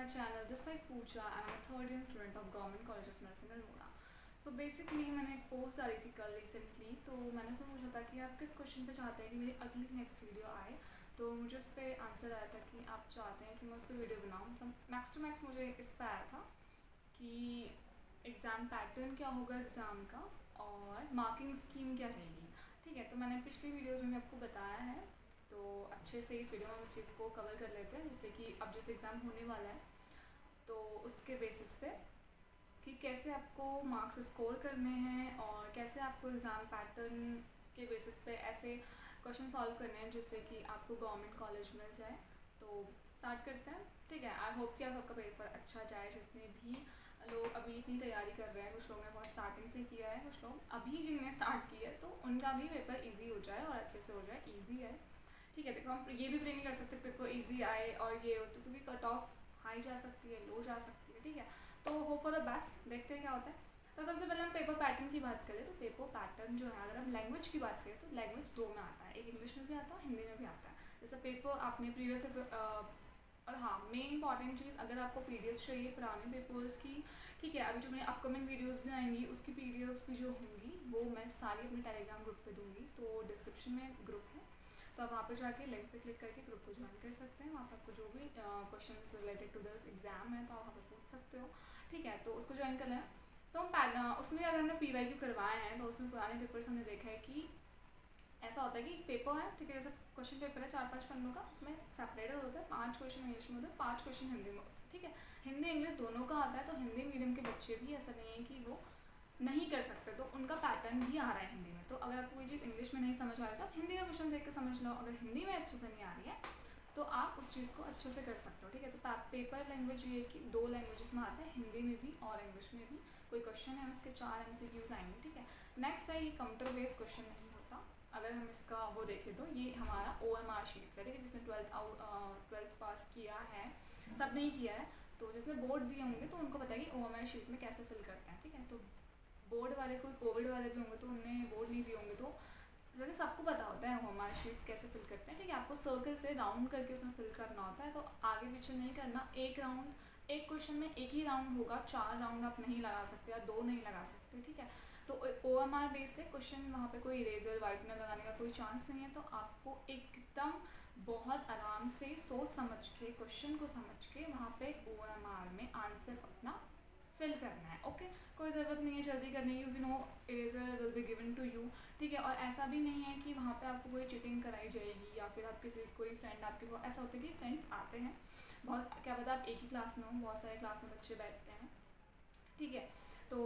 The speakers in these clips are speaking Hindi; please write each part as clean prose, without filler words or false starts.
my channel. This is Pooja. I'm a third year student of Government College of Nursing Almora. So basically मैंने एक पोस्ट डाली थी कल रिसेंटली, तो मैंने उसमें पूछा था कि आप किस क्वेश्चन पे चाहते हैं कि मेरी अगली नेक्स्ट वीडियो आए। तो मुझे उस पर आंसर आया था कि आप चाहते हैं कि मैं उस पर वीडियो बनाऊँ। तो मैक्स टू मैक्स मुझे इस पर आया था कि एग्ज़ाम पैटर्न क्या होगा एग्ज़ाम का और मार्किंग स्कीम क्या रहेगी। ठीक है, तो मैंने पिछली वीडियोज़ में भी आपको बताया है, तो अच्छे से इस वीडियो में हम इस चीज़ को कवर कर लेते हैं, जिससे कि अब जैसे एग्ज़ाम होने वाला है तो उसके बेसिस पे कि कैसे आपको मार्क्स स्कोर करने हैं और कैसे आपको एग्ज़ाम पैटर्न के बेसिस पे ऐसे क्वेश्चन सॉल्व करने हैं जिससे कि आपको गवर्नमेंट कॉलेज मिल जाए। तो स्टार्ट करते हैं। ठीक है, आई होप कि आप सबका पेपर अच्छा जाए। जितने भी लोग अभी इतनी तैयारी कर रहे हैं, कुछ लोगों ने बहुत स्टार्टिंग से किया है, कुछ लोग अभी जिनने स्टार्ट किया है, तो उनका भी पेपर ईजी हो जाए और अच्छे से हो जाए। ईजी है, ठीक है। देखो, हम ये भी प्रे नहीं कर सकते पेपर ईजी आए और ये हो, तो क्योंकि कट ऑफ हाई जा सकती है, लो जा सकती है। ठीक है, तो होप फॉर द बेस्ट, देखते हैं क्या होता है। तो सबसे पहले हम पेपर पैटर्न की बात करें, तो पेपर पैटर्न जो है, अगर हम लैंग्वेज की बात करें तो लैंग्वेज दो में आता है, एक इंग्लिश में भी आता है, हिंदी में भी आता है। जैसे पेपर आपने प्रीवियस और हाँ, मेन इंपॉर्टेंट चीज़, अगर आपको पीडीएफ चाहिए पुराने पेपर्स की, ठीक है, अभी जो मेरी अपकमिंग वीडियोस भी आएंगी उसकी पीडीएफ्स भी जो होंगी वो मैं सारी अपने टेलीग्राम ग्रुप पे दूंगी। तो डिस्क्रिप्शन में ग्रुप है, तो आप वहाँ पे जाके लिंक पे क्लिक करके ग्रुप को ज्वाइन कर सकते हैं। वहाँ पर आपको जो भी question related to this exam है तो आप वहाँ पर पूछ सकते हो। ठीक है, तो उसको ज्वाइन कर लें। तो हम उसमें अगर हमने PYQ करवाए हैं तो उसमें पुराने पेपर्स हमने देखा है कि ऐसा होता है कि पेपर है, ठीक है, जैसे क्वेश्चन पेपर है 4-5 पन्नों का, उसमें सेपरेटेड होता है, 5 क्वेश्चन इंग्लिश में होते हैं, 5 क्वेश्चन हिंदी में होते हैं। ठीक है, हिंदी इंग्लिश दोनों का आता है, तो हिंदी मीडियम के बच्चे भी ऐसा नहीं है कि वो नहीं कर सकते, तो उनका पैटर्न भी आ रहा है हिंदी में। तो अगर आपको कोई चीज़ इंग्लिश में नहीं समझ आ रही तो आप हिंदी का क्वेश्चन देख के समझ लो। अगर हिंदी में अच्छे से नहीं आ रही है तो आप उस चीज़ को अच्छे से कर सकते हो। ठीक है, तो पेपर लैंग्वेज ये कि 2 लैंग्वेजेस में आते हैं, हिंदी में भी और इंग्लिश में भी। कोई क्वेश्चन है उसके 4 MCQs आएंगे। ठीक है, नेक्स्ट है, ये कंप्यूटर बेस्ड क्वेश्चन नहीं होता। अगर हम इसका वो देखें तो ये हमारा OMR शीट्स है। ठीक है, जिसने 12th पास किया है, सब नहीं किया है, तो जिसने बोर्ड दिए होंगे तो उनको पता है कि OMR शीट में कैसे फिल करते हैं। ठीक है, तो बोर्ड वाले, कोई कोविड वाले भी होंगे तो उन्हें बोर्ड नहीं दिए होंगे, तो जैसे सबको पता होता है OMR शीट्स कैसे फिल करते हैं। ठीक है, आपको सर्कल से राउंड करके उसमें फिल करना होता है, तो आगे पीछे नहीं करना। एक राउंड, एक क्वेश्चन में एक ही राउंड होगा, 4 राउंड आप नहीं लगा सकते या 2 नहीं लगा सकते। ठीक है, तो OMR बेस्ड है क्वेश्चन, वहाँ पे कोई इरेजर वाइटनर लगाने का कोई चांस नहीं है। तो आपको एकदम बहुत आराम से सोच समझ के क्वेश्चन को समझ के वहाँ पे OMR में आंसर अपना फिल करना है। ओके, कोई ज़रूरत नहीं है जल्दी करने की, क्योंकि no eraser will be given to you. ठीक है, और ऐसा भी नहीं है कि वहाँ पे आपको कोई चीटिंग कराई जाएगी या फिर आप किसी कोई फ्रेंड आपके, बहुत ऐसा होता है कि फ्रेंड्स आते हैं बहुत, क्या पता आप एक ही क्लास में हो, बहुत सारे क्लास में बच्चे बैठते हैं। ठीक है, तो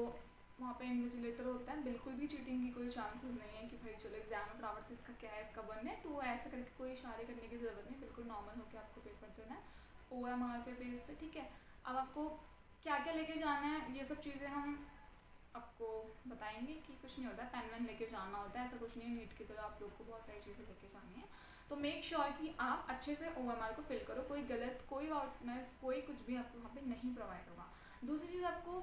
वहाँ पे इन्विजिलेटर होता है, बिल्कुल भी चीटिंग की कोई चांसेस नहीं है कि भाई चलो एग्जाम फ्लावर से इसका क्या है, इसका 1 है 2 है, ऐसा करके कोई इशारे करने की ज़रूरत नहीं, बिल्कुल नॉर्मल होकर आपको पेपर देना है OMR पे बेस्ड है। ठीक है, अब आपको क्या क्या लेके जाना है ये सब चीज़ें हम आपको बताएंगे कि कुछ नहीं होता है, पेन वेन लेके जाना होता है, ऐसा कुछ नहीं है। नीट की तरह आप लोग को बहुत सारी चीज़ें लेके जानी है, तो मेक श्योर कि आप अच्छे से OMR को फिल करो, कोई गलत, कोई वाउटनर, कोई कुछ भी आपको वहाँ पे नहीं प्रोवाइड होगा। दूसरी चीज़, आपको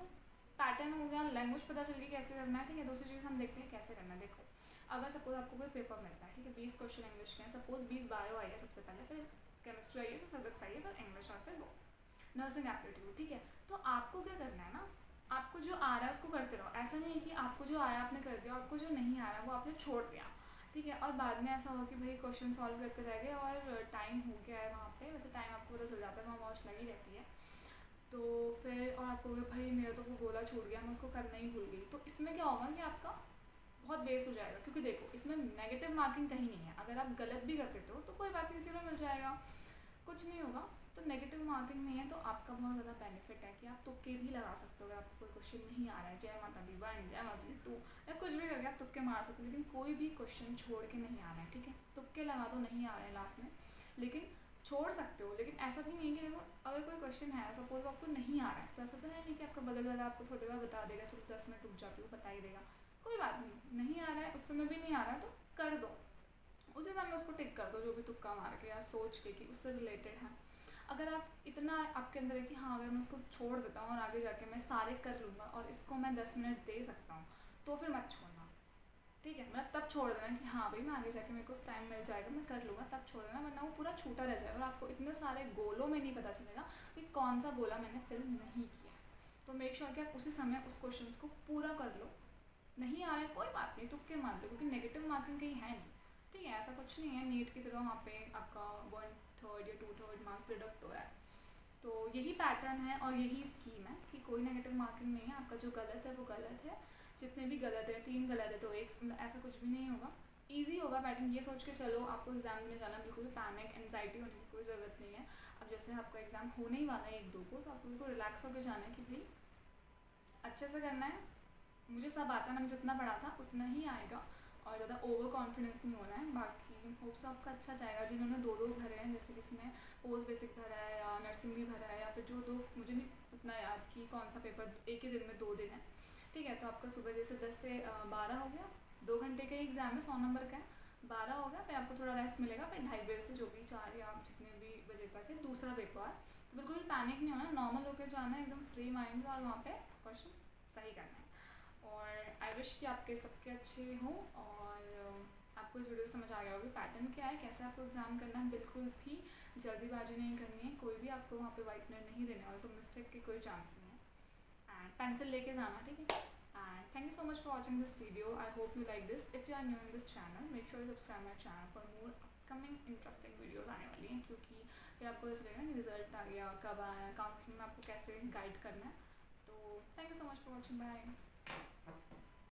पैटर्न हो गया, लैंग्वेज पता चल गई कैसे करना है। ठीक है, दूसरी चीज़ हम देखते हैं कैसे करना है। देखो, अगर सपोज आपको कोई पेपर मिलता है, ठीक है, 20 क्वेश्चन इंग्लिश के हैं, सपोज 20 बायो आई है सबसे पहले, फिर केमिस्ट्री आई है, फिर फिजिक्स आई है, फिर इंग्लिश और फिर वो नर्सिंग एप्टीट्यूड। ठीक है, तो आपको क्या करना है ना, आपको जो आ रहा है उसको करते रहो। ऐसा नहीं है कि आपको जो आया आपने कर दिया, आपको जो नहीं आ रहा वो आपने छोड़ दिया। ठीक है, और बाद में ऐसा हो कि भाई क्वेश्चन सॉल्व करते रह गए और टाइम हो गया है वहाँ पे, वैसे टाइम आपको पता चल जाता है, वहाँ वॉच लगी रहती है, तो फिर और आपको भाई मेरा तो वो गोला छूट गया, मैं उसको करना ही भूल गई, तो इसमें क्या होगा कि आपका बहुत वेस्ट हो जाएगा। क्योंकि देखो, इसमें नेगेटिव मार्किंग कहीं नहीं है, अगर आप गलत भी कर देते हो तो कोई बात नहीं, 0 मिल जाएगा, कुछ नहीं होगा। तो नेगेटिव मार्किंग नहीं है, तो आपका बहुत ज़्यादा बेनिफिट है कि आप तुक्के भी लगा सकते हो। अगर आपको कोई क्वेश्चन नहीं आ रहा है, जय माता दी 1, जय माता दी 2 या कुछ भी करके आप तुक्के मार सकते हो, लेकिन कोई भी क्वेश्चन छोड़ के नहीं आ रहा है। ठीक है, तुक्के लगा दो, नहीं आ रहे हैं लास्ट में, लेकिन छोड़ सकते हो। लेकिन ऐसा भी नहीं है कि देखो, अगर कोई क्वेश्चन है सपोज आपको नहीं आ रहा है, तो ऐसा तो है नहीं कि आपका बगल वाला आपको थोड़ी बार बता देगा, चलो 10 मिनट रुक जाती हूँ, बता ही देगा, कोई बात नहीं, नहीं आ रहा है उस समय भी नहीं आ रहा है तो कर दो, उसी समय उसको टिक कर दो, जो भी तुक्का मार के या सोच के कि उससे रिलेटेड है। अगर आप इतना आपके अंदर है कि हाँ, अगर मैं उसको छोड़ देता हूँ और आगे जाके मैं सारे कर लूँगा और इसको मैं 10 मिनट दे सकता हूँ, तो फिर मत छोड़ना। ठीक है, मतलब तब छोड़ देना कि हाँ भाई मैं आगे जाके मेरे को टाइम मिल जाएगा मैं कर लूँगा, तब छोड़ देना, वरना वो पूरा छूटा रह जाएगा और आपको इतने सारे गोलों में नहीं पता चलेगा कि कौन सा गोला मैंने फिल नहीं किया है। तो मेक श्योर कि आप उसी समय उस क्वेश्चन को पूरा कर लो। नहीं आ रहा है कोई बात नहीं, तुक्के मार लो, क्योंकि नेगेटिव मार्किंग कहीं है नहीं। ठीक है, ऐसा कुछ नहीं है नीट की तरह वहाँ पे आपका 1/3 या 2/3 मार्क्स डिडक्ट हो रहा है। तो यही पैटर्न है और यही स्कीम है कि कोई नेगेटिव मार्किंग नहीं है, आपका जो गलत है वो गलत है, जितने भी गलत है 3 गलत है तो एक, मतलब ऐसा कुछ भी नहीं होगा। ईजी होगा पैटर्न, ये सोच के चलो आपको एग्जाम देने जाना, बिल्कुल पैनिक एनजाइटी होने की कोई ज़रूरत नहीं है। अब जैसे आपका एग्जाम होने ही वाला है 1-2 को, तो आपको बिल्कुल रिलैक्स होकर जाना है कि भाई अच्छे से करना है, मुझे सब आता है, मैंने जितना पढ़ा था उतना ही आएगा और ज़्यादा ओवर कॉन्फिडेंस नहीं होना है। बाकी होप्स आपका अच्छा जाएगा। जिन्होंने 2-2 भरे हैं, जैसे किसी ने पोस्ट बेसिक भरा है या नर्सिंग भी भरा है, या फिर जो 2, मुझे नहीं उतना याद कि कौन सा पेपर एक ही दिन में 2 दिन है। ठीक है, तो आपका सुबह जैसे 10 से 12 हो गया, 2 घंटे का ही एग्ज़ाम है, 100 नंबर का है, 12 हो गया, फिर आपको थोड़ा रेस्ट मिलेगा, फिर 2:30 बजे से जो भी 4 या जितने भी बजे तक है दूसरा पेपर। तो बिल्कुल पैनिक नहीं होना, नॉर्मल होकर जाना है, एकदम फ्री माइंड से, और वहाँ पे क्वेश्चन सही करना है। और आई विश कि आपके सबके अच्छे हों और आपको इस वीडियो से समझ आ गया होगी पैटर्न क्या है, कैसे आपको एग्जाम करना है। बिल्कुल भी जल्दीबाजी नहीं करनी है, कोई भी आपको वहाँ पे वाइटनर नहीं देने वाला, तो मिस्टेक की कोई चांस नहीं है। एंड पेंसिल लेके जाना, ठीक है। And thank you so much for watching this video, I hope you like this. If you are new in this channel, make sure you subscribe my channel for more upcoming interesting videos आने वाली हैं, क्योंकि फिर आपको पता चलेगा कि रिजल्ट आ गया और कब आया, काउंसलिंग में आपको कैसे गाइड करना है। तो thank you so much for watching, bye.